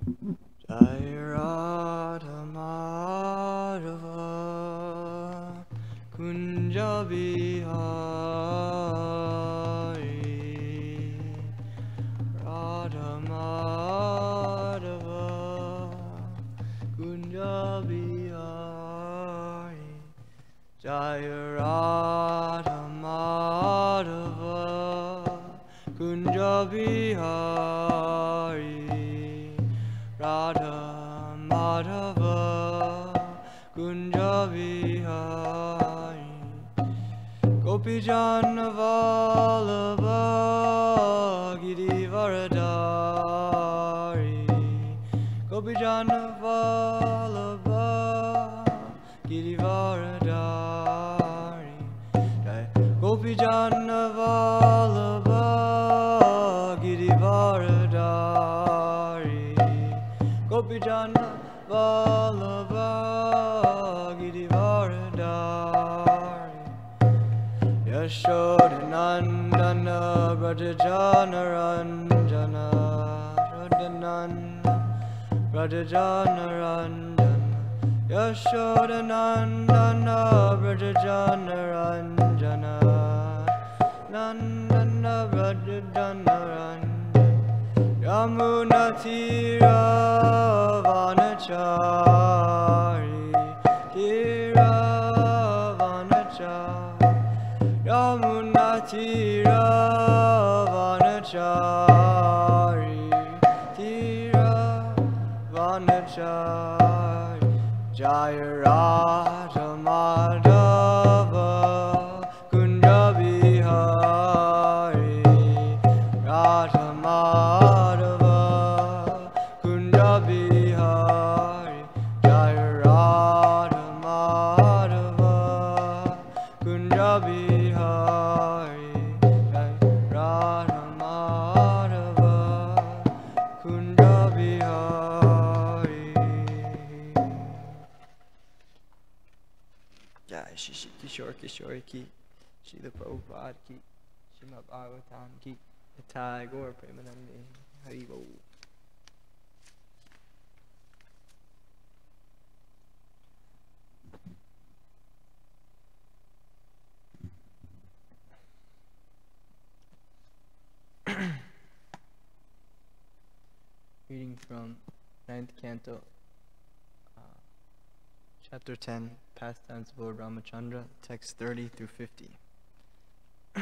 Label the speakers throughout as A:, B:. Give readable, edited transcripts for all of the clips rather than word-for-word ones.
A: Jai Radha Madhava Kunja Bihari Radha Madhava Kunja Bihari Jai Radha Madhava Kunja Bihari Radha Madhava Kunja Bihari Gopi Jana Vallabha Giridhari Gopi Jana Vallabha Giridhari Gopi Jana Vallabha Giridhari Gopi Jana Vallabha Giridhari Yashoda Nandana Brajajana Ranjana Radhananda Brajajana Ranjana Yashoda Nandana Brajajana Ranjana Nandana Brajajana Ranjana Yamuna Tira Vanachari Tira Vanachari Yamuna Tira Vanachari Tira Vanachari Jaya Radha Madhava Kunja Bihari Radha Madhava Kunja Bihari Jaya Radha Madhava Kunja Bihari Jaya Radha Madhava Kunja Bihari Jai Shri Kishore Kishore Ki Srila Prabhupada Ki Srimad Bhagavatam Ki Nitai Gaur Premanande Hari Bol. Reading from 9th Canto, Chapter 10, Pastimes of Lord Ramachandra, text 30 through 50. I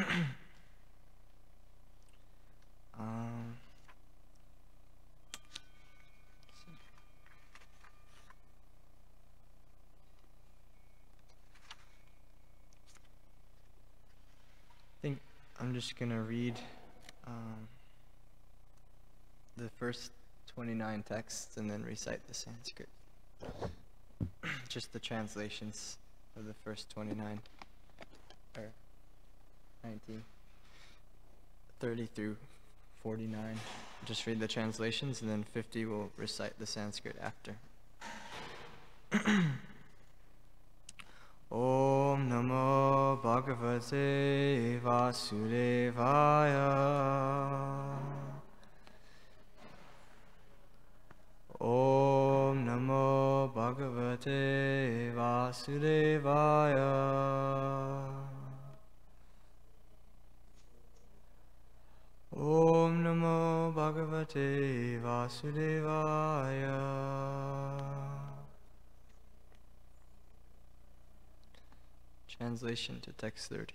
A: think I'm just going to read the first 29 texts and then recite the Sanskrit. Just the translations of the first 29, or 19, 30 through 49. Just read the translations and then 50 will recite the Sanskrit after. Om Namo Bhagavate Vasudevaya. Om Namo Bhagavate Vasudevaya. Om Namo Bhagavate Vasudevaya. Translation to text 30.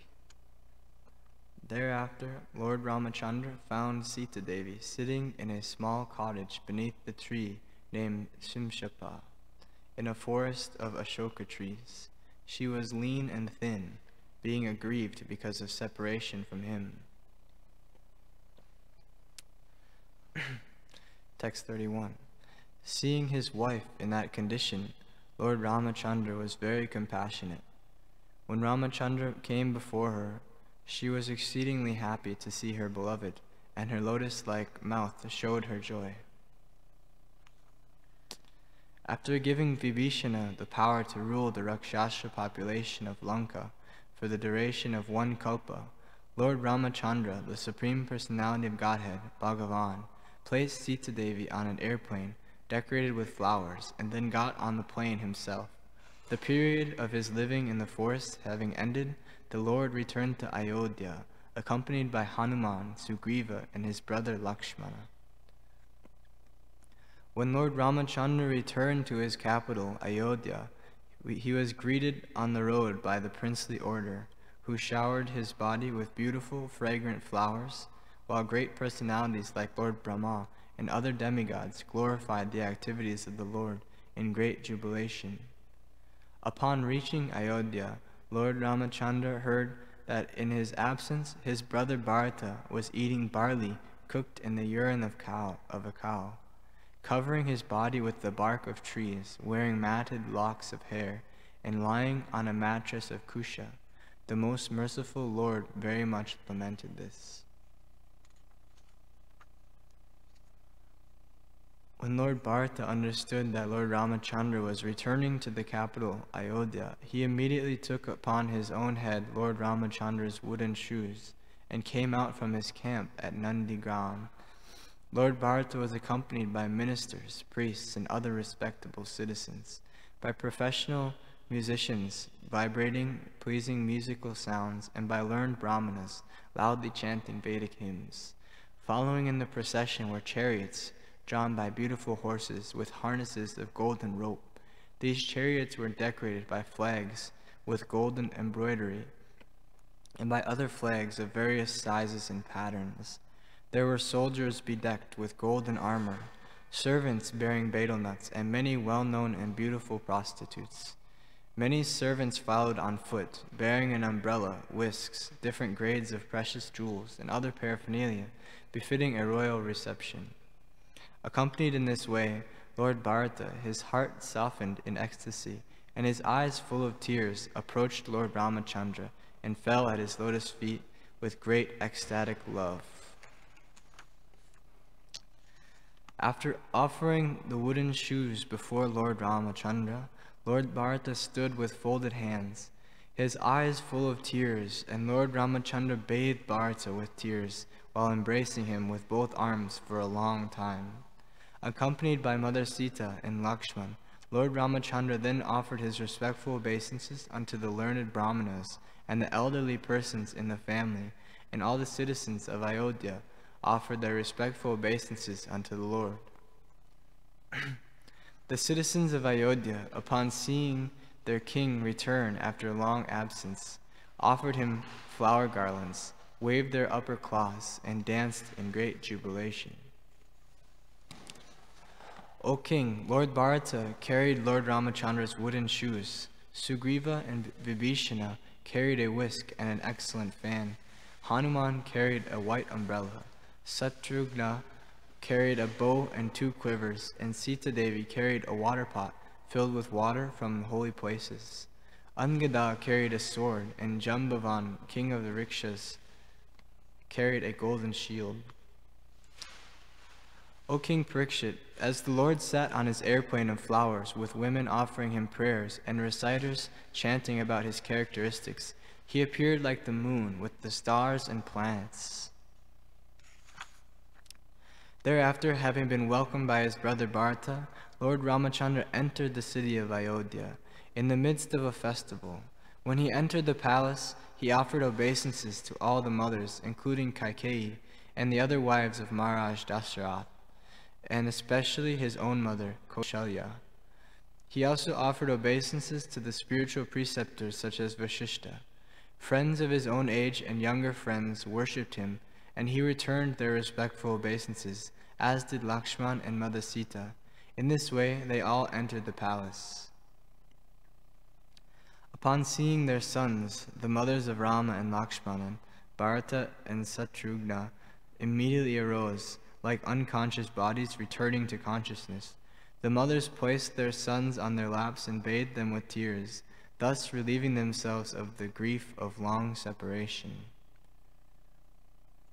A: Thereafter, Lord Ramachandra found Sita Devi sitting in a small cottage beneath the tree named Simshapa, in a forest of Ashoka trees. She was lean and thin, being aggrieved because of separation from him. Text 31. Seeing his wife in that condition, Lord Ramachandra was very compassionate. When Ramachandra came before her, she was exceedingly happy to see her beloved, and her lotus-like mouth showed her joy. After giving Vibhishana the power to rule the Rakshasa population of Lanka for the duration of 1 kalpa, Lord Ramachandra, the Supreme Personality of Godhead, Bhagavan, placed Sita Devi on an airplane decorated with flowers, and then got on the plain himself. The period of his living in the forest having ended, the Lord returned to Ayodhya, accompanied by Hanuman, Sugriva, and his brother Lakshmana. When Lord Ramachandra returned to his capital, Ayodhya, he was greeted on the road by the princely order, who showered his body with beautiful, fragrant flowers, while great personalities like Lord Brahma and other demigods glorified the activities of the Lord in great jubilation. Upon reaching Ayodhya, Lord Ramachandra heard that in his absence his brother Bharata was eating barley cooked in the urine of a cow, covering his body with the bark of trees, wearing matted locks of hair, and lying on a mattress of kusha. The most merciful Lord very much lamented this. When Lord Bharata understood that Lord Ramachandra was returning to the capital, Ayodhya, he immediately took upon his own head Lord Ramachandra's wooden shoes and came out from his camp at Nandigram. Lord Bharata was accompanied by ministers, priests, and other respectable citizens, by professional musicians vibrating pleasing musical sounds, and by learned brahmanas loudly chanting Vedic hymns. Following in the procession were chariots drawn by beautiful horses with harnesses of golden rope. These chariots were decorated by flags with golden embroidery and by other flags of various sizes and patterns. There were soldiers bedecked with golden armor, servants bearing betel nuts, and many well-known and beautiful prostitutes. Many servants followed on foot, bearing an umbrella, whisks, different grades of precious jewels, and other paraphernalia befitting a royal reception. Accompanied in this way, Lord Bharata, his heart softened in ecstasy, and his eyes full of tears, approached Lord Ramachandra and fell at his lotus feet with great ecstatic love. After offering the wooden shoes before Lord Ramachandra, Lord Bharata stood with folded hands, his eyes full of tears, and Lord Ramachandra bathed Bharata with tears while embracing him with both arms for a long time. Accompanied by Mother Sita and Lakshman, Lord Ramachandra then offered his respectful obeisances unto the learned brahmanas and the elderly persons in the family, and all the citizens of Ayodhya offered their respectful obeisances unto the Lord. The citizens of Ayodhya, upon seeing their king return after a long absence, offered him flower garlands, waved their upper claws, and danced in great jubilation. O king, Lord Bharata carried Lord Ramachandra's wooden shoes. Sugriva and Vibhishana carried a whisk and an excellent fan. Hanuman carried a white umbrella. Satrugna carried a bow and 2 quivers, and Sita Devi carried a water pot filled with water from the holy places. Angada carried a sword, and Jambavan, king of the Rikshas, carried a golden shield. O King Parikshit, as the Lord sat on his airplane of flowers with women offering him prayers and reciters chanting about his characteristics, he appeared like the moon with the stars and planets. Thereafter, having been welcomed by his brother Bharata, Lord Ramachandra entered the city of Ayodhya in the midst of a festival. When he entered the palace, he offered obeisances to all the mothers, including Kaikeyi and the other wives of Maharaj Dasarath, and especially his own mother, Kaushalya. He also offered obeisances to the spiritual preceptors such as Vasishta. Friends of his own age and younger friends worshipped him, and he returned their respectful obeisances, as did Lakshman and Mother Sita. In this way, they all entered the palace. Upon seeing their sons, the mothers of Rama and Lakshmana, Bharata and Satrugna immediately arose, like unconscious bodies returning to consciousness. The mothers placed their sons on their laps and bathed them with tears, thus relieving themselves of the grief of long separation.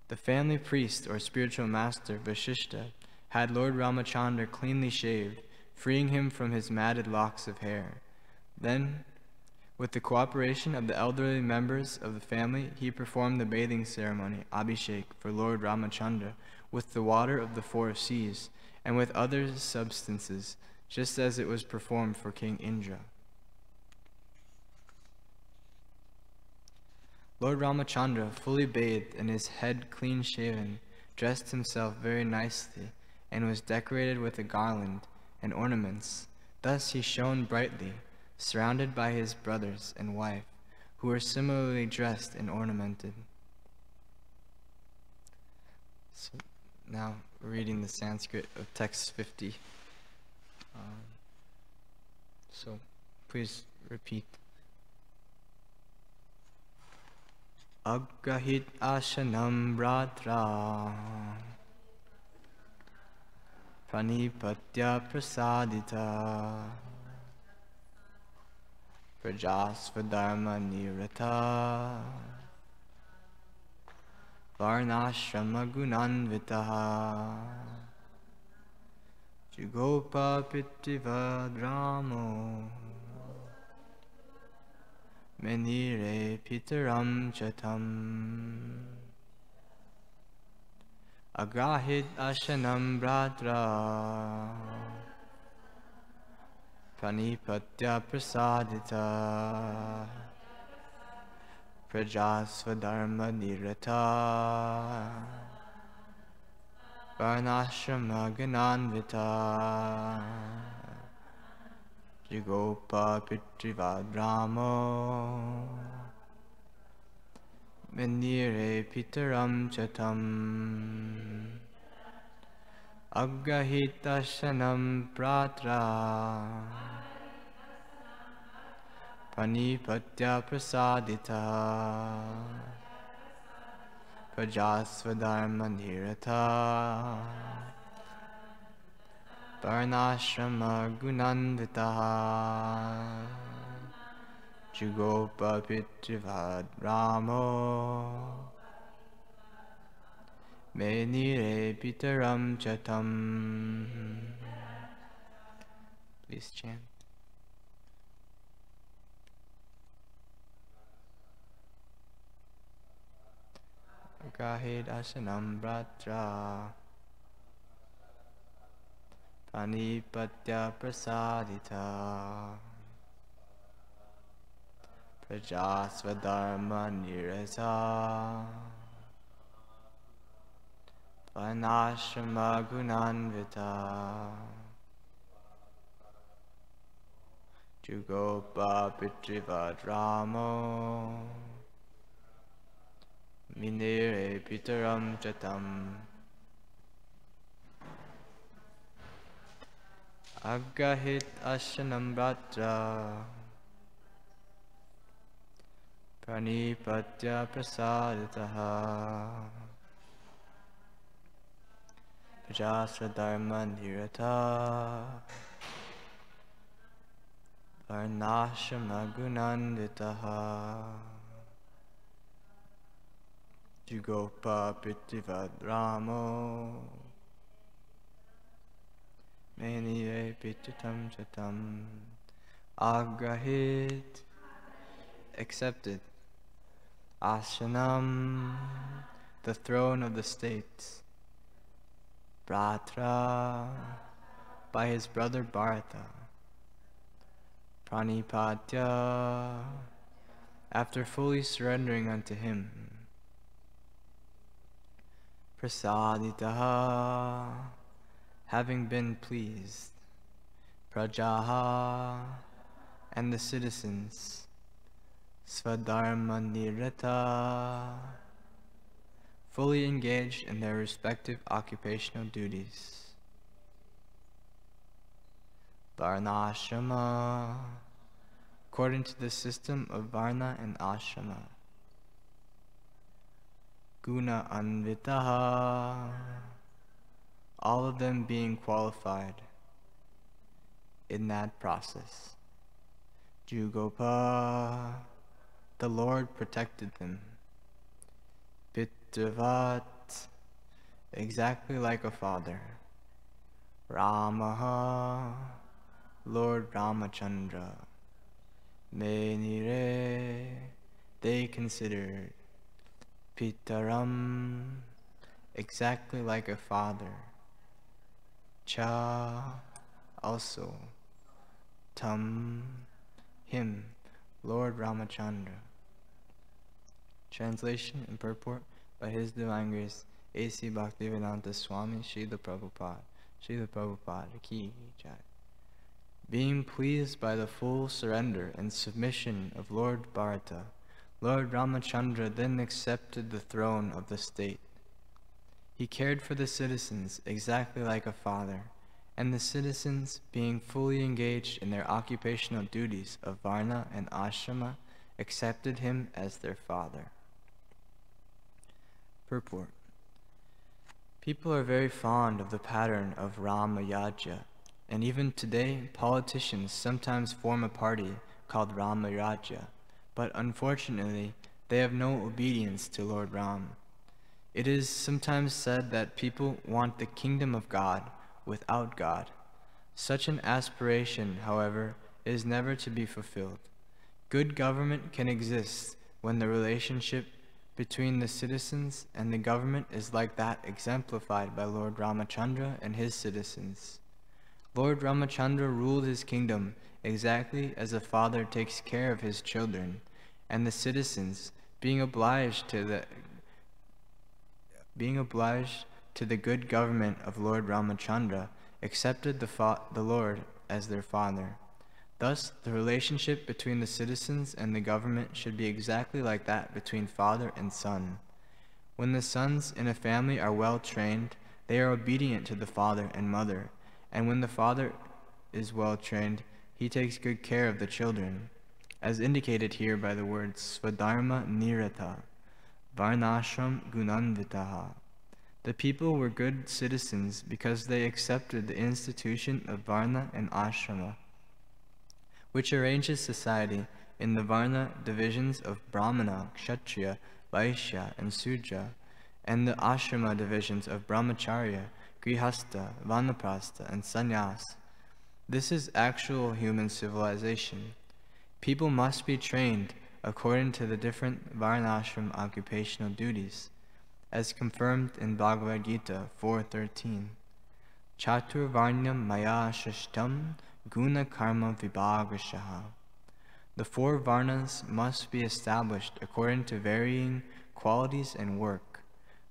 A: The family priest or spiritual master, Vasishta, had Lord Ramachandra cleanly shaved, freeing him from his matted locks of hair. Then, with the cooperation of the elderly members of the family, he performed the bathing ceremony, Abhishek, for Lord Ramachandra with the water of the 4 seas, and with other substances, just as it was performed for King Indra. Lord Ramachandra, fully bathed and his head clean-shaven, dressed himself very nicely, and was decorated with a garland and ornaments. Thus he shone brightly, surrounded by his brothers and wife, who were similarly dressed and ornamented. So now reading the Sanskrit of text 50. So please repeat. Agahit ashanam bratra pranipatya prasadita prajasvadharma nirata varnashrama gunanvitaha jugopa pittivadramo menire pitaram chatam agrahit ashanam bratra pranipatya prasadita prajasvadharma nirata varnashrama gananvita Jugopa Pitrivadramo Menire Pitaram Chatam Aggahitashanam Pratra Panipatya Prasadita Prajasvadharma Nirata Varnashrama Gunanvitaha Jugopa Pitrivadramo Menire Pitaram Chatam. Please chant. Agahid Asanam Bratra Panipatya Prasadita Prajasvadharma Nirata Varnashrama Gunanvita Jugopa Pitrivadramo Minire Pitaram Chatam Agahit Ashanam Bratra Pranipatya Prasaditaha Prajasvadharma Nirata Varnashrama Gunanvitaha Jugopa Pitrivadramo Menire Pitatam Chatam. Agrahit, accepted. Ashanam, the throne of the states. Bratra, by his brother Bharata. Pranipatya, after fully surrendering unto him. Prasaditaha, having been pleased. Prajaha, and the citizens. Svadharma nirata, fully engaged in their respective occupational duties. Varnashrama, according to the system of Varna and Ashrama. Guna anvitaha, all of them being qualified in that process. Jugopa, the Lord protected them. Pitravat, exactly like a father. Ramaha, Lord Ramachandra. Menire, they considered. Pitaram, exactly like a father. Cha, also, Tam, him, Lord Ramachandra. Translation and purport by His Divine Grace, A.C. Bhaktivedanta Swami Srila Prabhupada Ki Jai. Being pleased by the full surrender and submission of Lord Bharata, Lord Ramachandra then accepted the throne of the state. He cared for the citizens exactly like a father, and the citizens, being fully engaged in their occupational duties of Varna and Ashrama, accepted him as their father. Purport. People are very fond of the pattern of Rama Yajna, and even today politicians sometimes form a party called Rama Yajna, but unfortunately they have no obedience to Lord Ram. It is sometimes said that people want the kingdom of God without God. Such an aspiration, however, is never to be fulfilled. Good government can exist when the relationship between the citizens and the government is like that exemplified by Lord Ramachandra and his citizens. Lord Ramachandra ruled his kingdom exactly as a father takes care of his children, and the citizens, being obliged to the good government of Lord Ramachandra, accepted the Lord as their father. Thus, the relationship between the citizens and the government should be exactly like that between father and son. When the sons in a family are well trained, they are obedient to the father and mother, and when the father is well trained, he takes good care of the children, as indicated here by the words Swadharma Nirata, Varnashram Gunanvitaha. The people were good citizens because they accepted the institution of Varna and Ashrama, which arranges society in the Varna divisions of Brahmana, Kshatriya, Vaishya, and Sudra, and the Ashrama divisions of Brahmacharya, Grihastha, Vanaprastha, and Sannyas. This is actual human civilization. People must be trained according to the different Varnashram occupational duties, as confirmed in Bhagavad Gita 4.13. Chatur Varnyam Maya Shashtam Guna Karma Vibhagashaha. The four Varnas must be established according to varying qualities and work.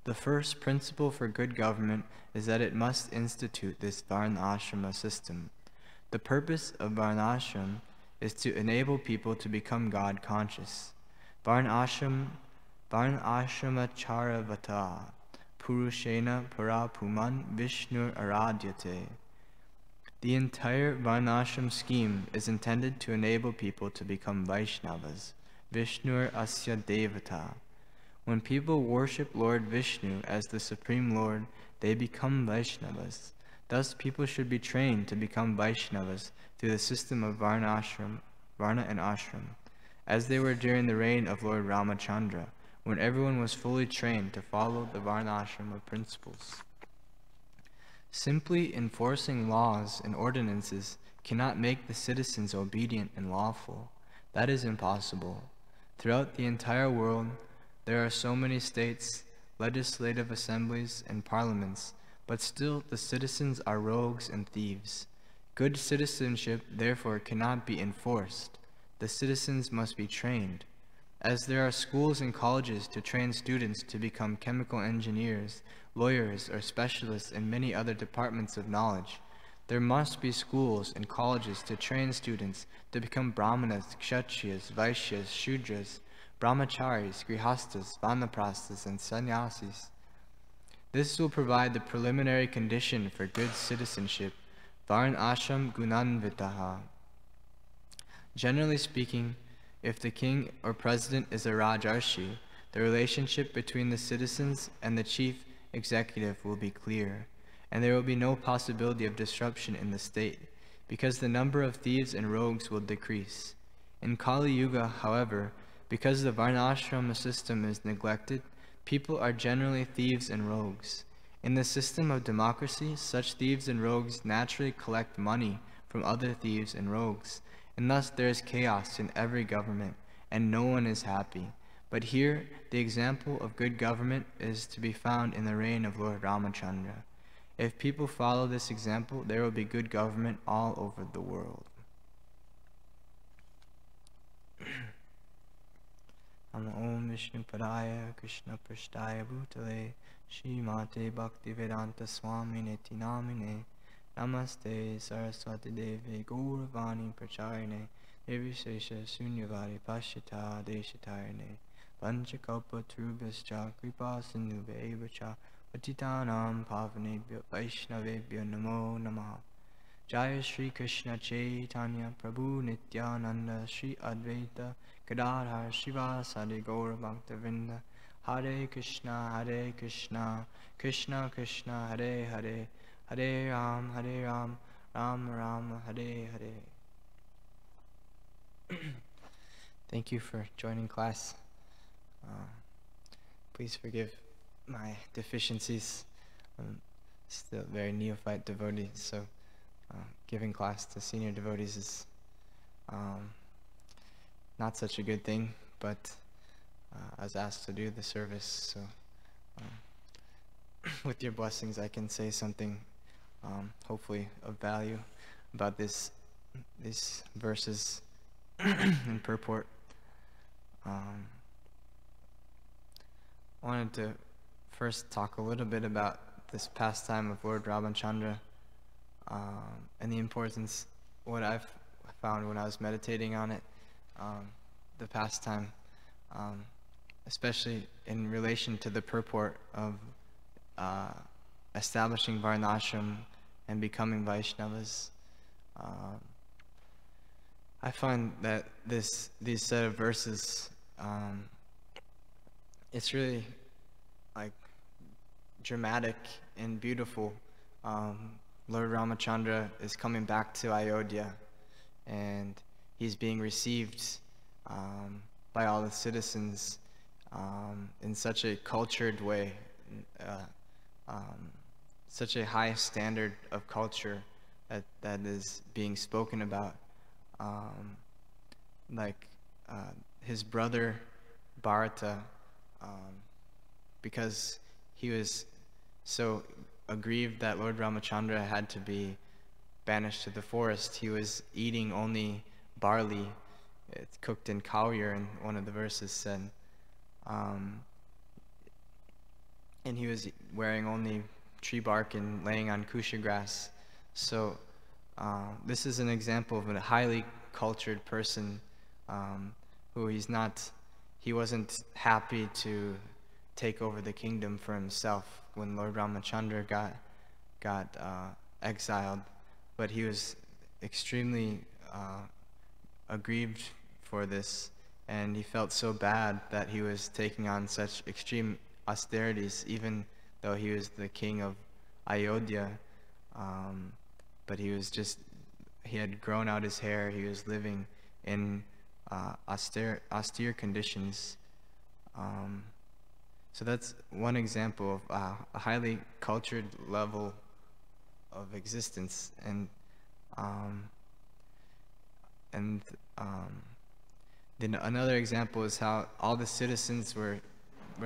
A: The first principle for good government is that it must institute this Varna-ashrama system. The purpose of Varna-ashram is to enable people to become God-conscious. Varna-ashrama charavata purushena parapuman Vishnur aradyate. The entire Varnashram scheme is intended to enable people to become Vaishnavas, Vishnur asya devata. When people worship Lord Vishnu as the Supreme Lord, they become Vaishnavas. Thus, people should be trained to become Vaishnavas through the system of Varna and Ashram, as they were during the reign of Lord Ramachandra, when everyone was fully trained to follow the Varna-ashrama principles. Simply enforcing laws and ordinances cannot make the citizens obedient and lawful. That is impossible. Throughout the entire world, there are so many states, legislative assemblies, and parliaments, but still the citizens are rogues and thieves. Good citizenship, therefore, cannot be enforced. The citizens must be trained. As there are schools and colleges to train students to become chemical engineers, lawyers, or specialists in many other departments of knowledge, there must be schools and colleges to train students to become Brahmanas, Kshatriyas, Vaishyas, Shudras, Brahmacharis, Grihastas, Vanaprasthas, and Sannyasis. This will provide the preliminary condition for good citizenship, Varna Ashram Gunanvitaha. Generally speaking, if the king or president is a Rajarshi, the relationship between the citizens and the chief executive will be clear, and there will be no possibility of disruption in the state, because the number of thieves and rogues will decrease. In Kali Yuga, however, because the Varnashrama system is neglected, people are generally thieves and rogues. In the system of democracy, such thieves and rogues naturally collect money from other thieves and rogues, and thus there is chaos in every government, and no one is happy. But here, the example of good government is to be found in the reign of Lord Ramachandra. If people follow this example, there will be good government all over the world. Om Vishnu Padaya Krishna Prashtaya Bhutale Shrimate Bhaktivedanta Swamine Tinamine Namaste Saraswati Deve Gauravani Pracharine Nirvishesha Sunyavari Pashita Deshatarine Panchakalpa Trubhascha Kripa Sindhubevacha Patitanam Pavanebhyo Vaishnavebhyo Namo Namaha. Jaya Shri Krishna Chaitanya Prabhu Nityananda Shri Advaita Gadadhar Srivasadi Gaura Bhaktavinda. Hare Krishna Krishna Krishna Hare Hare, Hare Ram Ram Ram Hare Hare. Thank you for joining class. Please forgive my deficiencies. I'm still a very neophyte devotee, so giving class to senior devotees is not such a good thing, but I was asked to do the service, so with your blessings I can say something hopefully of value about these verses in purport. I wanted to first talk a little bit about this pastime of Lord Ramachandra and the importance, what I've found when I was meditating on it, the pastime, especially in relation to the purport of establishing Varnashram and becoming Vaishnavas. I find that these set of verses, it's really like dramatic and beautiful. Lord Ramachandra is coming back to Ayodhya, and he's being received by all the citizens in such a cultured way, such a high standard of culture that is being spoken about. His brother Bharata, because he was so aggrieved that Lord Ramachandra had to be banished to the forest, he was eating only barley. It's cooked in kalyar, and one of the verses said, and he was wearing only tree bark and laying on kusha grass. So this is an example of a highly cultured person who he wasn't happy to take over the kingdom for himself when Lord Ramachandra got exiled, but he was extremely aggrieved for this, and he felt so bad that he was taking on such extreme austerities, even though he was the king of Ayodhya. But he had grown out his hair, he was living in austere conditions. So that's one example of a highly cultured level of existence, and then another example is how all the citizens were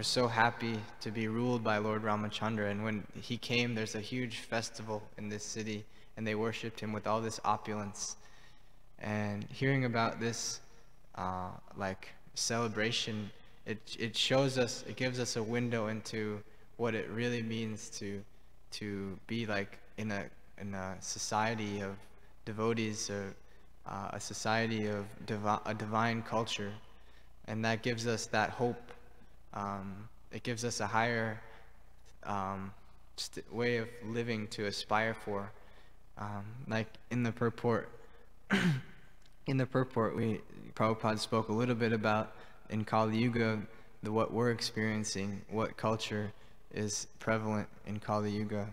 A: so happy to be ruled by Lord Ramachandra, and when he came, there's a huge festival in this city, and they worshipped him with all this opulence. And hearing about this celebration, it shows us, it gives us a window into what it really means to be like in a society of devotees, or a society of a divine culture, and that gives us that hope. It gives us a higher way of living to aspire for. Like in the purport, Prabhupada spoke a little bit about in Kali Yuga, what we're experiencing, what culture is prevalent in Kali Yuga,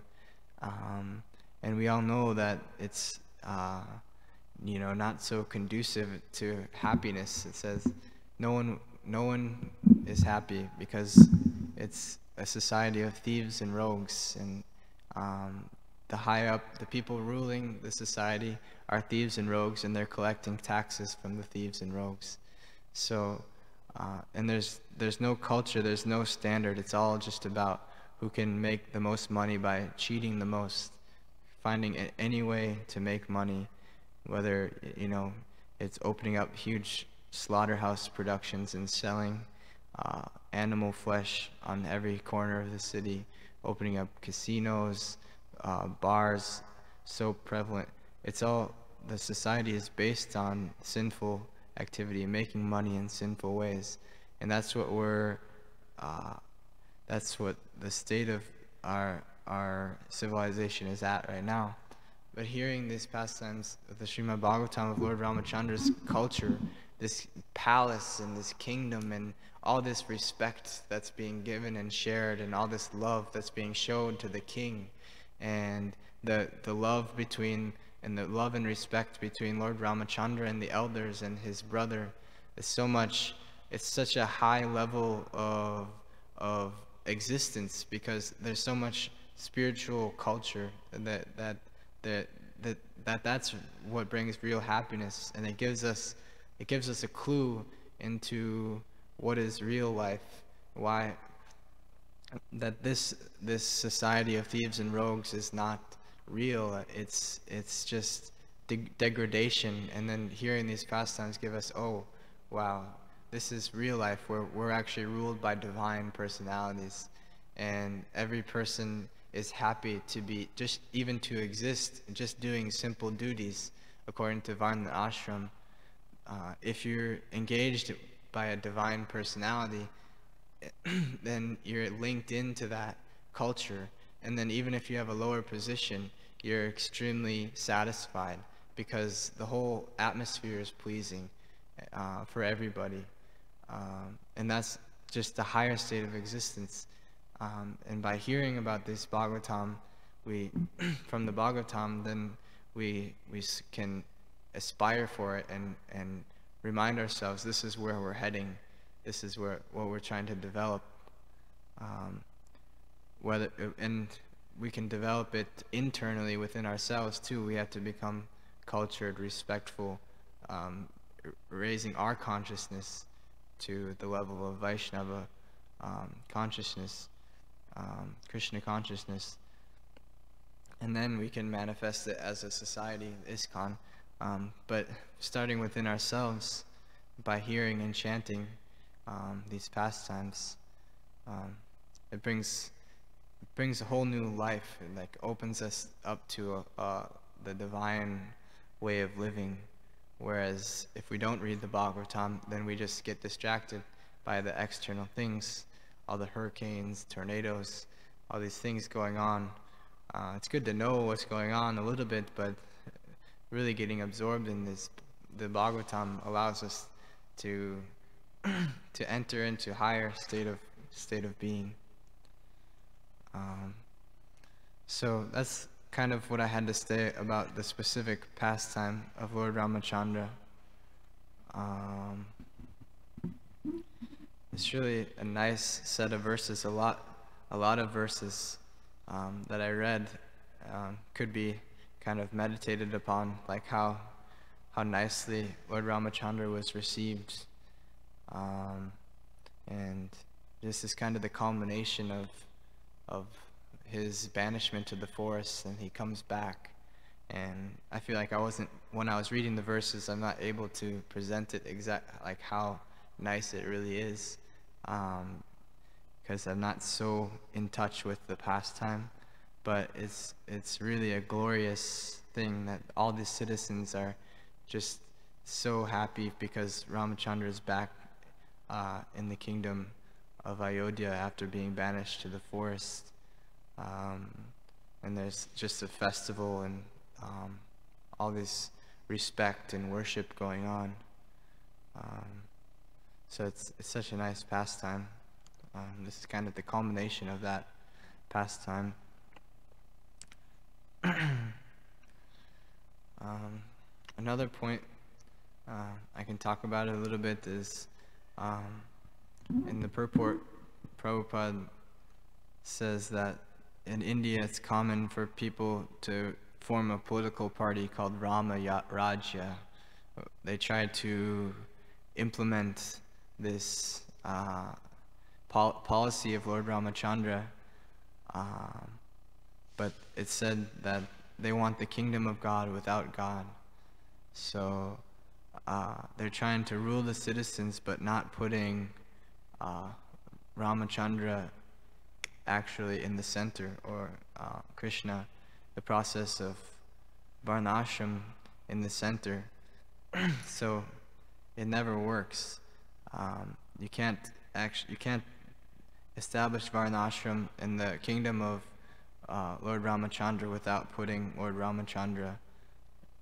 A: and we all know that it's not so conducive to happiness. It says no one is happy because it's a society of thieves and rogues, and the people ruling the society are thieves and rogues, and they're collecting taxes from the thieves and rogues. So and there's no culture, there's no standard. It's all just about who can make the most money by cheating the most, finding any way to make money, whether, you know, it's opening up huge slaughterhouse productions and selling animal flesh on every corner of the city, opening up casinos, bars, so prevalent. It's all, the society is based on sinful activity, making money in sinful ways. And that's what that's what the state of our civilization is at right now. But hearing these pastimes of the Srimad Bhagavatam of Lord Ramachandra's culture, this palace and this kingdom and all this respect that's being given and shared and all this love that's being shown to the king, and the love between, and the love and respect between Lord Ramachandra and the elders and his brother is so much, it's such a high level of existence, because there's so much spiritual culture that's what brings real happiness, and it gives us a clue into what is real life, why that this society of thieves and rogues is not real. It's just degradation. And then hearing these pastimes give us, oh wow, this is real life, where we're actually ruled by divine personalities, and every person is happy to be, just even to exist, just doing simple duties according to Varna Ashram. If you're engaged by a divine personality, then you're linked into that culture. And then even if you have a lower position, you're extremely satisfied, because the whole atmosphere is pleasing for everybody. And that's just the higher state of existence. And by hearing about this Bhagavatam, from the Bhagavatam, then we can aspire for it and remind ourselves, this is where we're heading, this is what we're trying to develop. And we can develop it internally within ourselves too. We have to become cultured, respectful, raising our consciousness to the level of Vaishnava consciousness, Krishna consciousness, and then we can manifest it as a society, ISKCON. But starting within ourselves, by hearing and chanting these pastimes, it brings a whole new life. It like opens us up to the divine way of living. Whereas if we don't read the Bhagavatam, then we just get distracted by the external things, all the hurricanes, tornadoes, all these things going on. It's good to know what's going on a little bit, but really getting absorbed in this, the Bhagavatam allows us to enter into higher state of being. So that's kind of what I had to say about the specific pastime of Lord Ramachandra. It's really a nice set of verses. A lot of verses that I read could be kind of meditated upon, like how nicely Lord Ramachandra was received, and this is kind of the culmination of his banishment to the forest, and he comes back. And I feel like when I was reading the verses, I'm not able to present it like how nice it really is, because I'm not so in touch with the pastime. But it's really a glorious thing that all the citizens are just so happy because Ramachandra is back in the kingdom of Ayodhya after being banished to the forest. And there's just a festival and all this respect and worship going on. So it's such a nice pastime. This is kind of the culmination of that pastime. Another point I can talk about it a little bit is in the purport, Prabhupada says that in India it's common for people to form a political party called Rama Rajya. They try to implement this policy of Lord Ramachandra But it said that they want the kingdom of God without God. So they're trying to rule the citizens, but not putting Ramachandra actually in the center, or Krishna, the process of Varnashram in the center. So it never works. You can't establish Varnashram in the kingdom of Lord Ramachandra without putting Lord Ramachandra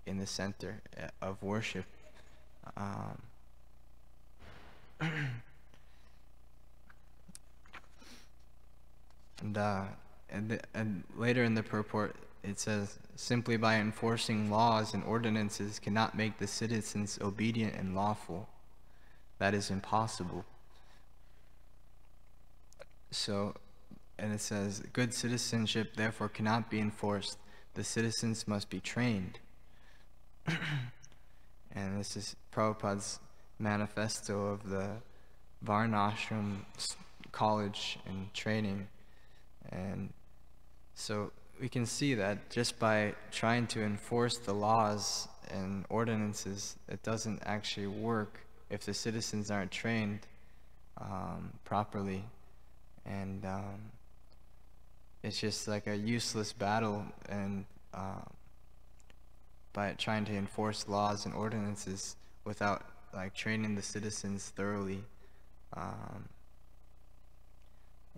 A: in the center of worship. And later in the purport it says, simply by enforcing laws and ordinances cannot make the citizens obedient and lawful. That is impossible. So, and it says, good citizenship therefore cannot be enforced. The citizens must be trained. And this is Prabhupada's manifesto of the Varnashram college and training. And so we can see that just by trying to enforce the laws and ordinances, it doesn't actually work if the citizens aren't trained properly. And it's just like a useless battle, and by trying to enforce laws and ordinances without like training the citizens thoroughly,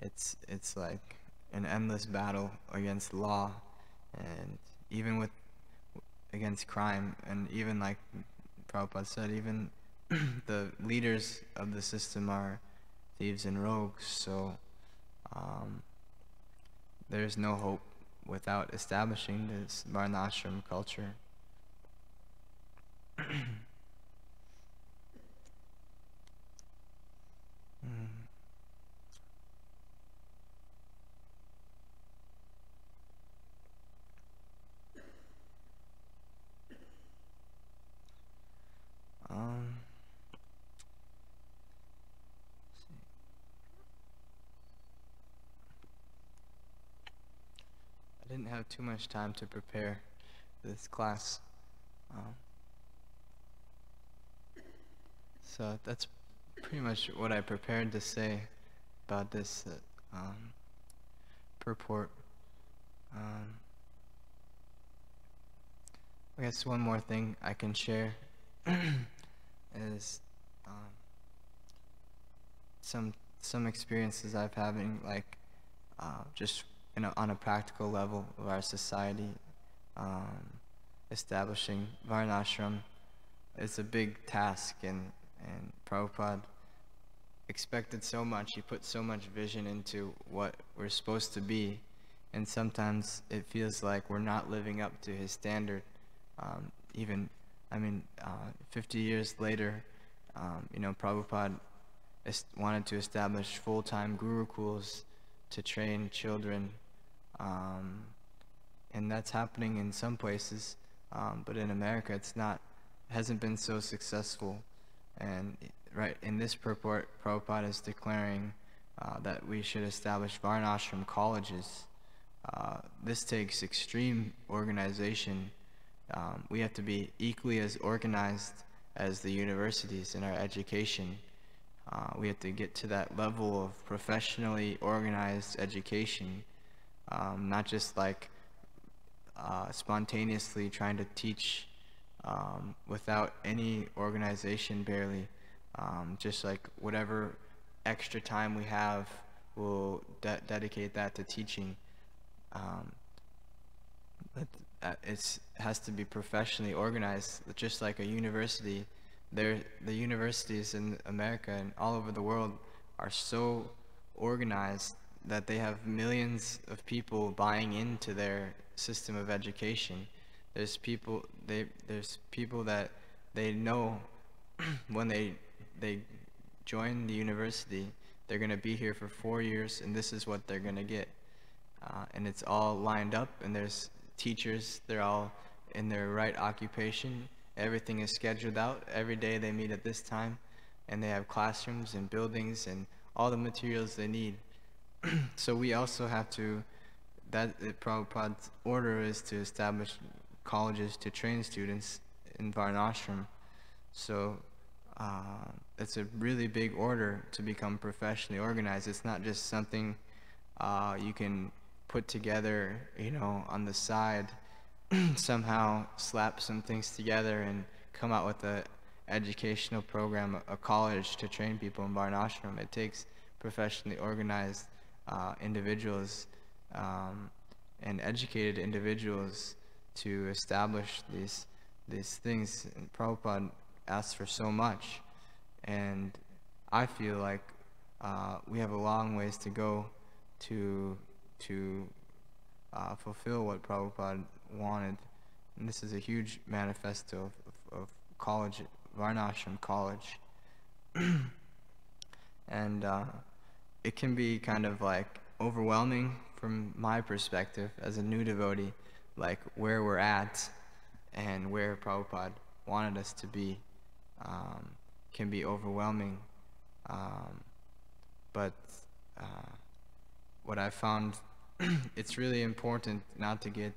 A: it's like an endless battle against law, and even against crime, and even like Prabhupada said, even the leaders of the system are thieves and rogues. So there's no hope without establishing this Varnashram culture. I didn't have too much time to prepare this class, so that's pretty much what I prepared to say about this purport. I guess one more thing I can share is some experiences I've having, like just on a practical level of our society. Establishing Varnashram is a big task, and Prabhupada expected so much. He put so much vision into what we're supposed to be, and sometimes it feels like we're not living up to his standard. 50 years later, Prabhupada wanted to establish full-time gurukuls to train children, and that's happening in some places, but in America hasn't been so successful. And right in this purport, Prabhupada is declaring that we should establish Varnashram colleges. This takes extreme organization. We have to be equally as organized as the universities in our education. We have to get to that level of professionally organized education, not just like spontaneously trying to teach without any organization, barely. Just like whatever extra time we have, we'll dedicate that to teaching. But it has to be professionally organized, just like a university. The universities in America and all over the world are so organized that they have millions of people buying into their system of education. There's people that they know when they join the university, they're going to be here for 4 years, and this is what they're going to get. And it's all lined up, and there's teachers, they're all in their right occupation. Everything is scheduled out. Every day they meet at this time, and they have classrooms and buildings and all the materials they need. So we also have to Prabhupada's order is to establish colleges to train students in Varnashram. So it's a really big order to become professionally organized. It's not just something you can put together, on the side, somehow slap some things together and come out with a educational program, a college to train people in Varnashram. It takes professionally organized individuals and educated individuals to establish these things. And Prabhupada asks for so much, and I feel like we have a long ways to go to fulfill what Prabhupada wanted. And this is a huge manifesto of college, Varnashram college. And it can be kind of like overwhelming from my perspective as a new devotee, like where we're at and where Prabhupada wanted us to be can be overwhelming. But what I found, it's really important not to get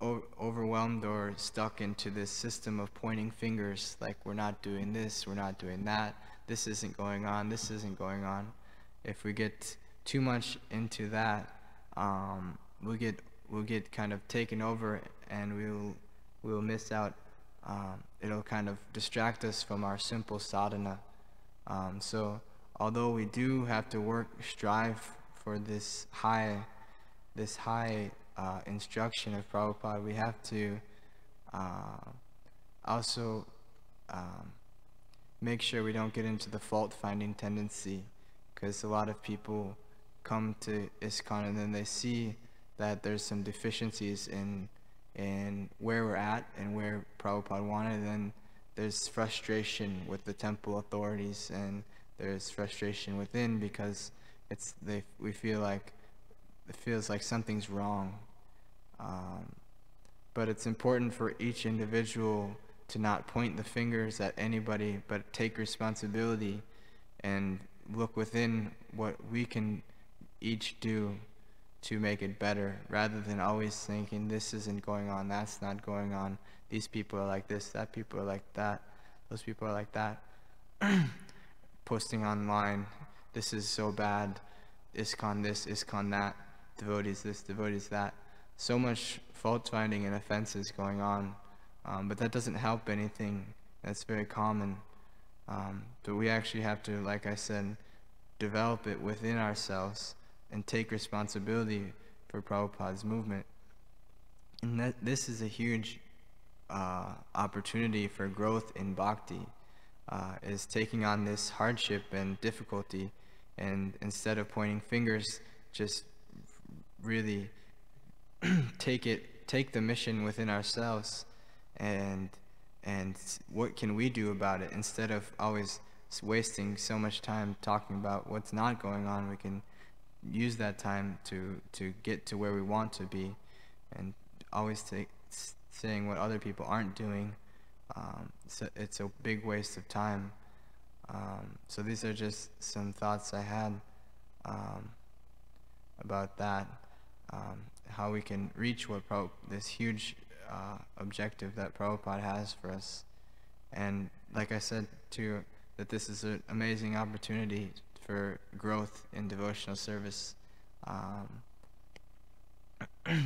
A: overwhelmed or stuck into this system of pointing fingers, like we're not doing this, we're not doing that, this isn't going on, this isn't going on. If we get too much into that, we'll get kind of taken over, and we'll miss out. It'll kind of distract us from our simple sadhana. So although we do have to strive for this high instruction of Prabhupada, we have to also make sure we don't get into the fault-finding tendency, because a lot of people come to ISKCON and then they see that there's some deficiencies in where we're at and where Prabhupada wanted, and there's frustration with the temple authorities, and there's frustration within because we feel like it feels like something's wrong. But it's important for each individual to not point the fingers at anybody, but take responsibility and look within what we can each do to make it better, rather than always thinking this isn't going on, that's not going on, these people are like this, that people are like that, those people are like that. Posting online, this is so bad, ISKCON this, ISKCON that, devotees this, devotees that. So much fault-finding and offenses going on, but that doesn't help anything. That's very common. But we actually have to, like I said, develop it within ourselves and take responsibility for Prabhupada's movement. And this is a huge opportunity for growth in bhakti, is taking on this hardship and difficulty, and instead of pointing fingers, just really take the mission within ourselves, and what can we do about it, instead of always wasting so much time talking about what's not going on. We can use that time to get to where we want to be, and always saying what other people aren't doing. It's a big waste of time. So these are just some thoughts I had about that, how we can reach this huge objective that Prabhupada has for us. And like I said too, that this is an amazing opportunity for growth in devotional service,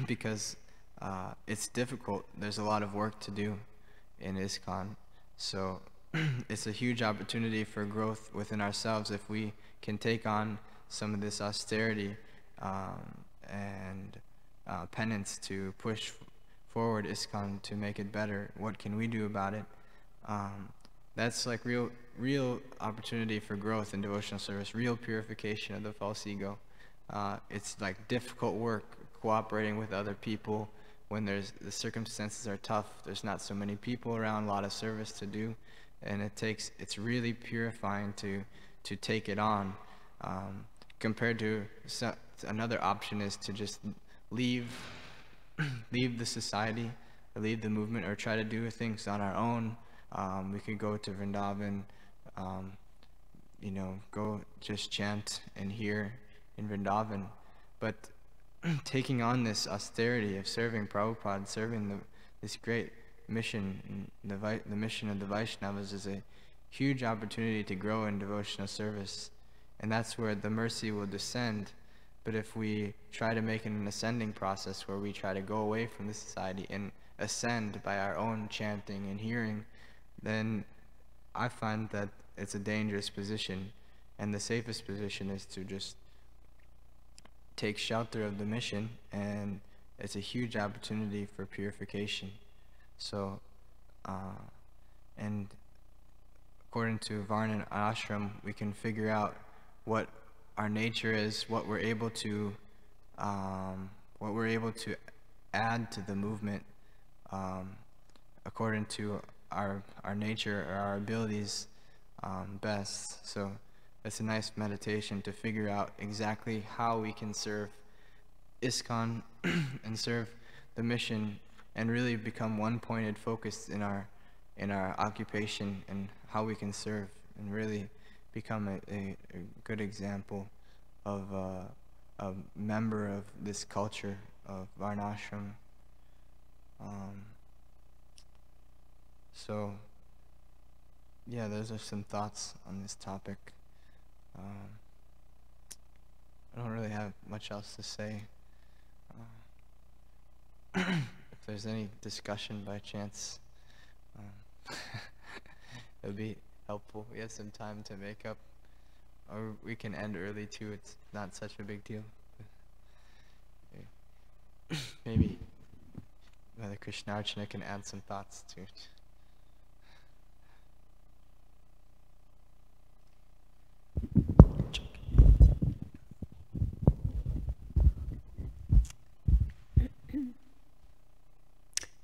A: because it's difficult. There's a lot of work to do in ISKCON, so it's a huge opportunity for growth within ourselves if we can take on some of this austerity and penance to push forward ISKCON to make it better. What can we do about it? That's like real opportunity for growth in devotional service, real purification of the false ego. It's like difficult work cooperating with other people when the circumstances are tough. There's not so many people around, a lot of service to do, and it's really purifying to take it on. Compared to another option is to just leave the society, or leave the movement, or try to do things on our own. We could go to Vrindavan, go just chant and hear in Vrindavan. But taking on this austerity of serving Prabhupada, serving this great mission, the mission of the Vaishnavas, is a huge opportunity to grow in devotional service. And that's where the mercy will descend. But if we try to make it an ascending process where we try to go away from the society and ascend by our own chanting and hearing, then I find that it's a dangerous position. And the safest position is to just take shelter of the mission, and it's a huge opportunity for purification. So, and according to Varna and Ashram, we can figure out what our nature is, what we're able to add to the movement according to our nature or our abilities best. So it's a nice meditation to figure out exactly how we can serve ISKCON and serve the mission, and really become one-pointed focused in our occupation and how we can serve, and really become a good example of a member of this culture of Varnashram. So yeah, those are some thoughts on this topic. I don't really have much else to say. If there's any discussion by chance, it would be helpful. We have some time to make up, or we can end early too. It's not such a big deal. Maybe Mother Krishnarchana can add some thoughts to it.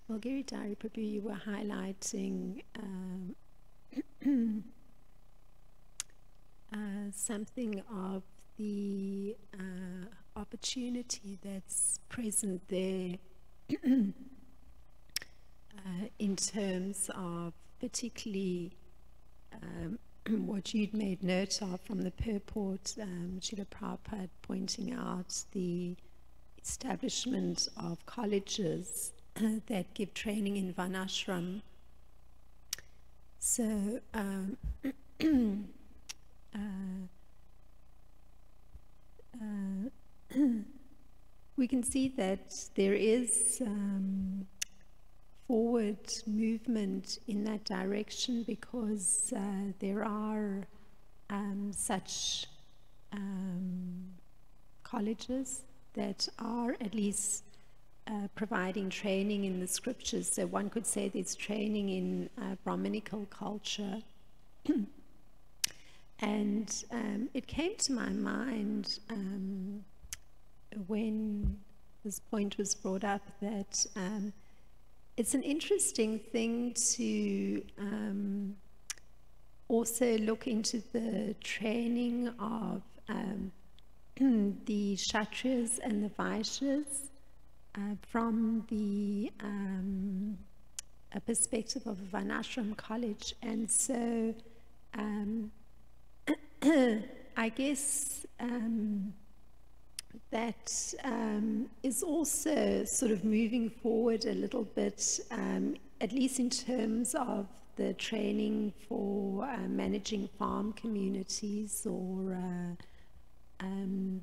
B: Well, Giridhari, Prabhu, you were highlighting something of the opportunity that's present there in terms of particularly what you'd made note of from the purport, Srila Prabhupada pointing out the establishment of colleges that give training in Varnashram. So we can see that there is forward movement in that direction, because there are such colleges that are at least providing training in the scriptures. So one could say there's training in Brahminical culture. And it came to my mind when this point was brought up that it's an interesting thing to also look into the training of the Kshatriyas and the Vaishyas from the a perspective of a Varnashram college. And so I guess that is also sort of moving forward a little bit, at least in terms of the training for managing farm communities or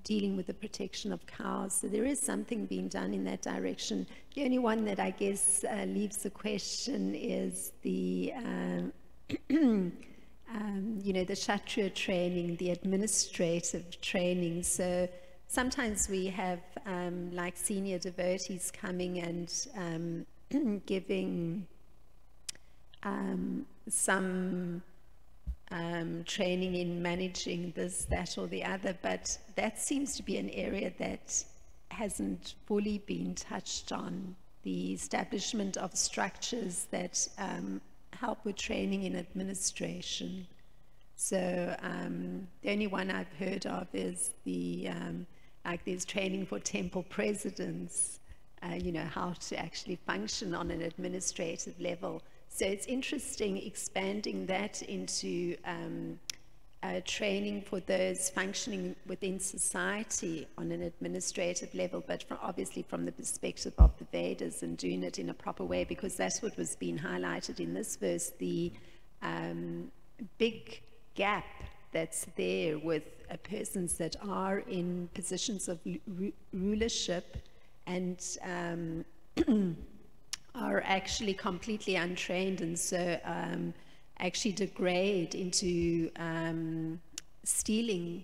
B: dealing with the protection of cows. So there is something being done in that direction. The only one that I guess leaves the question is the you know, the Kshatriya training, the administrative training. So sometimes we have like senior devotees coming and giving some training in managing this, that, or the other, but that seems to be an area that hasn't fully been touched on. The establishment of structures that help with training in administration. So the only one I've heard of is the like there's training for temple presidents, you know, how to actually function on an administrative level. So it's interesting expanding that into training for those functioning within society on an administrative level, but obviously from the perspective of the Vedas, and doing it in a proper way, because that's what was being highlighted in this verse, the big gap that's there with persons that are in positions of rulership and are actually completely untrained, and so actually degrade into stealing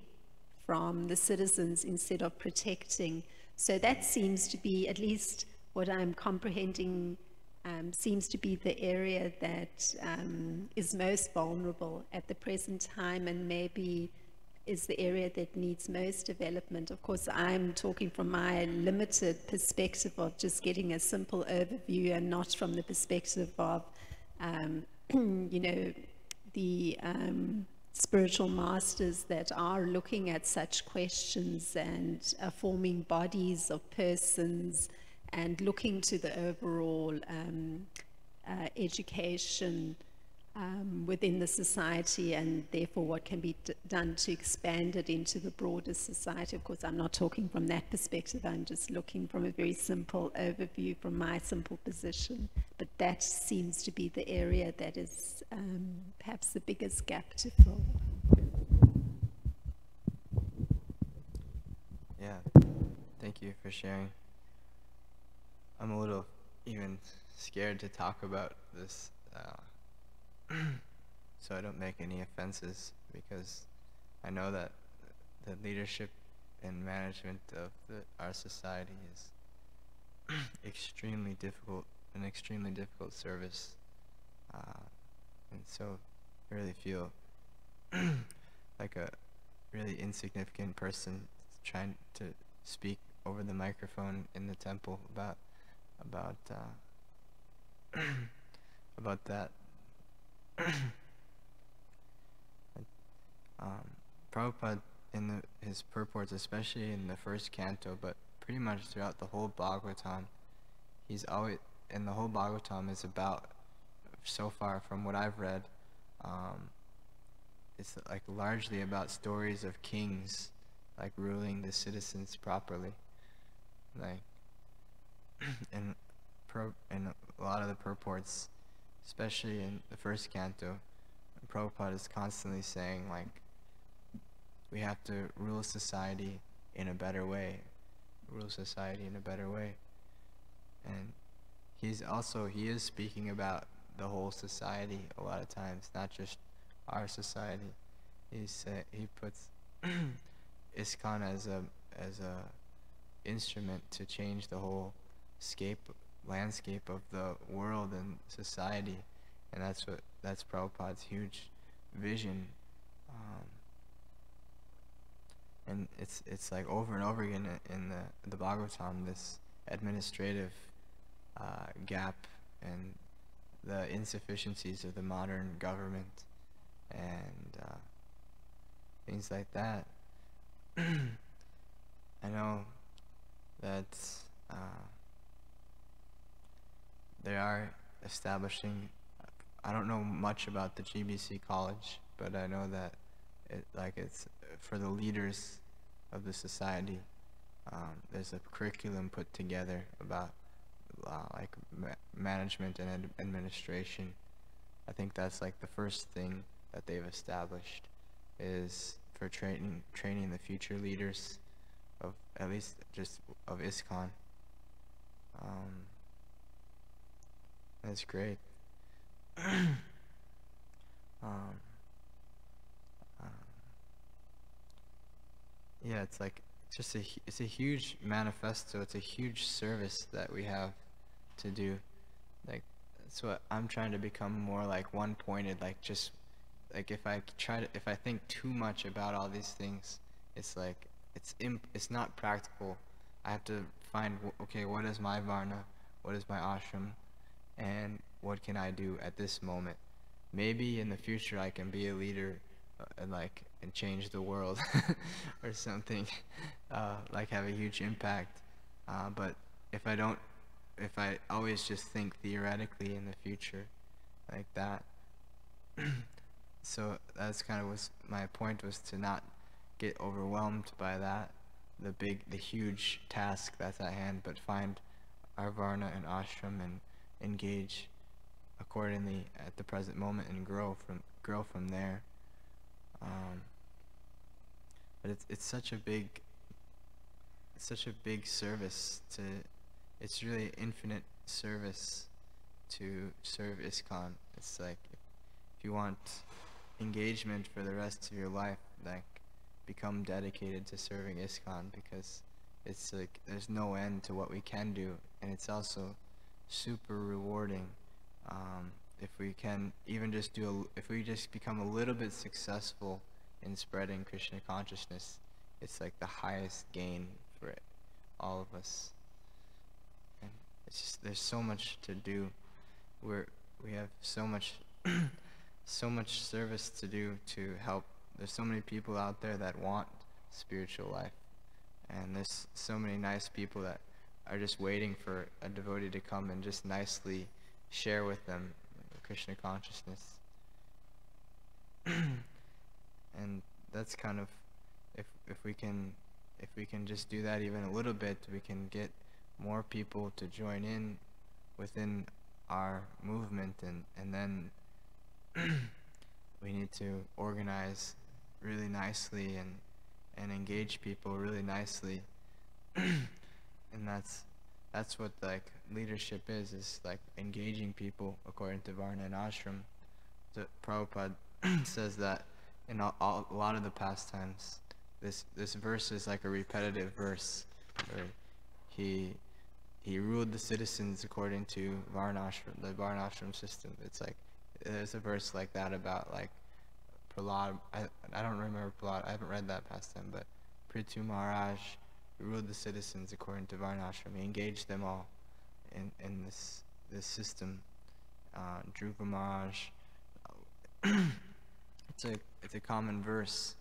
B: from the citizens instead of protecting. So that seems to be, at least what I'm comprehending, seems to be the area that is most vulnerable at the present time, and maybe is the area that needs most development. Of course, I'm talking from my limited perspective of just getting a simple overview, and not from the perspective of you know, the spiritual masters that are looking at such questions and forming bodies of persons and looking to the overall education within the society, and therefore what can be done to expand it into the broader society. Of course, I'm not talking from that perspective. I'm just looking from a very simple overview from my simple position. But that seems to be the area that is perhaps the biggest gap to fill.
A: Yeah, thank you for sharing. I'm a little even scared to talk about this, so I don't make any offenses, because I know that the leadership and management of our society is extremely difficult, an extremely difficult service, and so I really feel like a really insignificant person trying to speak over the microphone in the temple about that. Prabhupada in his purports, especially in the first canto, but pretty much throughout the whole Bhagavatam, and the whole Bhagavatam is about, so far from what I've read, it's like largely about stories of kings, like ruling the citizens properly, like, and a lot of the purports, especially in the first canto, Prabhupada is constantly saying, like, we have to rule society in a better way, and he is speaking about the whole society a lot of times, not just our society. He puts ISKCON as a instrument to change the whole landscape of the world and society, and that's Prabhupada's huge vision, and it's like over and over again in the Bhagavatam, this administrative gap and the insufficiencies of the modern government and things like that. I know that they are establishing, I don't know much about the GBC college, but I know that it's for the leaders of the society. There's a curriculum put together about management and administration. I think that's like the first thing that they've established, is for training the future leaders of, at least just of ISKCON. That's great. Yeah, it's like it's a huge manifesto. It's a huge service that we have to do. Like, that's what I'm trying to become more like one-pointed. Like, just like if I think too much about all these things, it's like it's not practical. I have to find, okay, what is my varna, what is my ashram, and what can I do at this moment? Maybe in the future I can be a leader and change the world or something, like have a huge impact. But if I always just think theoretically in the future like that, so that's kind of was my point, was to not get overwhelmed by that, the huge task that's at hand, but find our varna and ashram and engage accordingly at the present moment and grow from there. But it's such a big service to, it's really infinite service to serve ISKCON. It's like, if you want engagement for the rest of your life, like, become dedicated to serving ISKCON, because it's like there's no end to what we can do, and it's also super rewarding. If we can even just if we just become a little bit successful in spreading Krishna consciousness, it's like the highest gain for all of us. And it's just, there's so much to do. We have so much service to do to help. There's so many people out there that want spiritual life, and there's so many nice people that are just waiting for a devotee to come and just nicely share with them Krishna consciousness. And that's kind of, if we can just do that even a little bit, we can get more people to join in within our movement, and then we need to organize really nicely and engage people really nicely. And that's what like leadership is like engaging people according to Varna and Ashram. The Prabhupada says that in a lot of the pastimes, this verse is like a repetitive verse, where he ruled the citizens according to Varnashram, the Varnashram system. It's like, there's a verse like that about like Prahlad. I don't remember Prahlad. I haven't read that pastime, but Prithu Maharaj ruled the citizens according to Varnashram. He engaged them all in this system. Dhruva Maharaj. It's a common verse.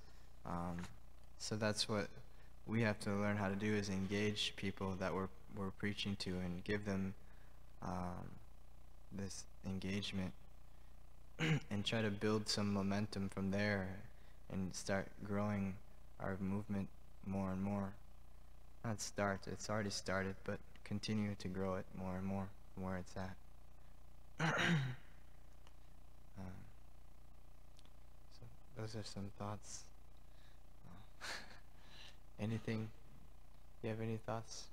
A: So that's what we have to learn how to do, is engage people that we're preaching to, and give them this engagement, and try to build some momentum from there and start growing our movement more and more. Not start, it's already started, but continue to grow it more and more from where it's at. So those are some thoughts. Anything? Do you have any thoughts?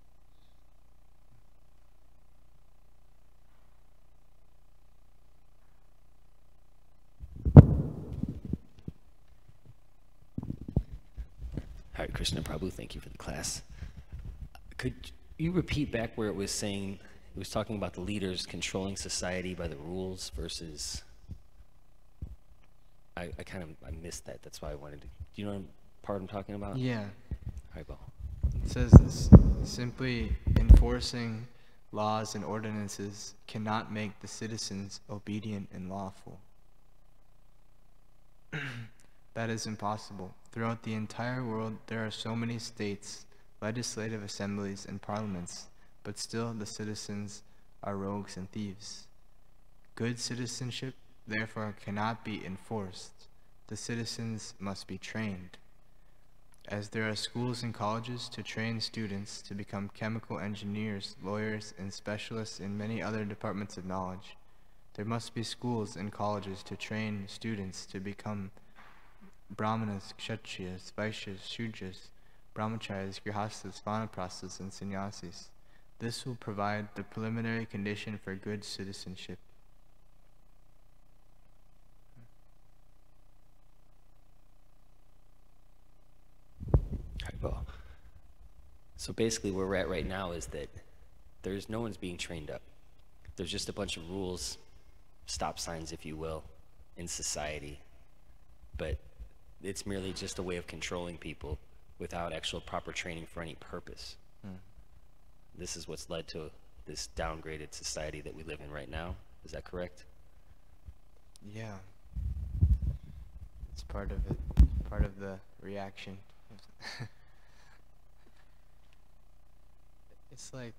C: Hare Krishna, Prabhu, thank you for the class. Could you repeat back where it was saying, it was talking about the leaders controlling society by the rules versus, I missed that, that's why I wanted to, do you know what part I'm talking about?
A: Yeah.
C: Haribol.
A: It says simply enforcing laws and ordinances cannot make the citizens obedient and lawful. That is impossible. Throughout the entire world, there are so many states, legislative assemblies, and parliaments, but still the citizens are rogues and thieves. Good citizenship, therefore, cannot be enforced. The citizens must be trained. As there are schools and colleges to train students to become chemical engineers, lawyers, and specialists in many other departments of knowledge, there must be schools and colleges to train students to become Brahmanas, Kshatriyas, Vaishyas, Shudras, Brahmacharis, Grihastas, Vanaprasthas, and Sannyasis. This will provide the preliminary condition for good citizenship.
C: Haribol. So basically where we're at right now is that there's no one's being trained up. There's just a bunch of rules, stop signs, if you will, in society. But it's merely just a way of controlling people without actual proper training for any purpose. This is what's led to this downgraded society that we live in right now. Is that correct?
A: Yeah. It's part of it, part of the reaction. It's like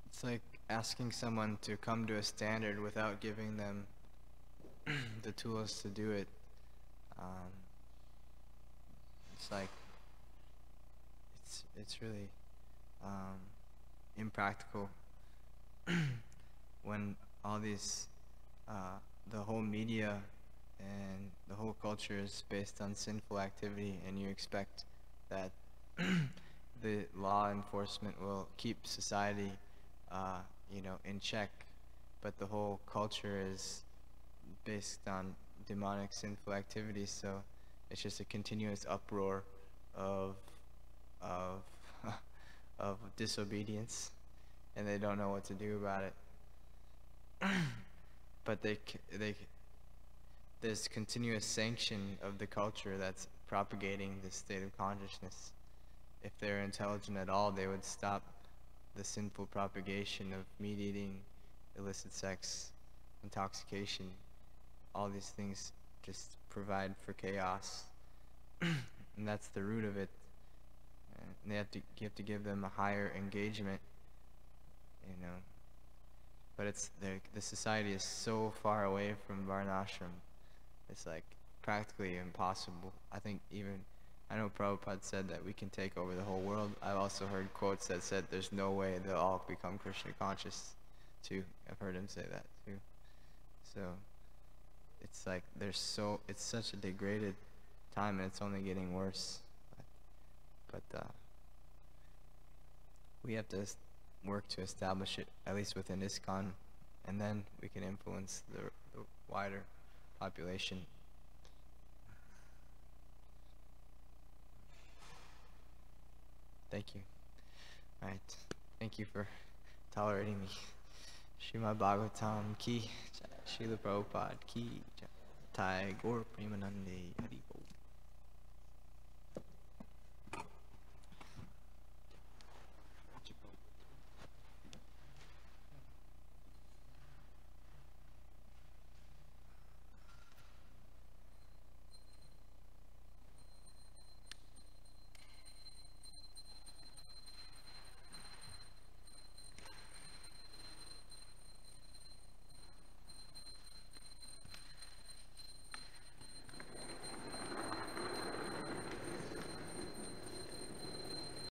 A: it's like asking someone to come to a standard without giving them the tools to do it, it's like it's really impractical when all these the whole media and the whole culture is based on sinful activity, and you expect that the law enforcement will keep society in check, but the whole culture is based on demonic sinful activities, so it's just a continuous uproar of of disobedience, and they don't know what to do about it. But there's continuous sanction of the culture that's propagating this state of consciousness. If they're intelligent at all, they would stop the sinful propagation of meat eating, illicit sex, intoxication. All these things just provide for chaos, and that's the root of it. And you have to give them a higher engagement, But the society is so far away from Varnashram. It's like practically impossible. I know Prabhupada said that we can take over the whole world. I've also heard quotes that said there's no way they'll all become Krishna conscious too. I've heard him say that too. So it's like it's such a degraded time, and it's only getting worse. But we have to work to establish it, at least within ISKCON, and then we can influence the wider population. Thank you. All right. Thank you for tolerating me. Srimad Bhagavatam ki, Srila Prabhupada ki, Thai Gaur Premanande Hari Bol.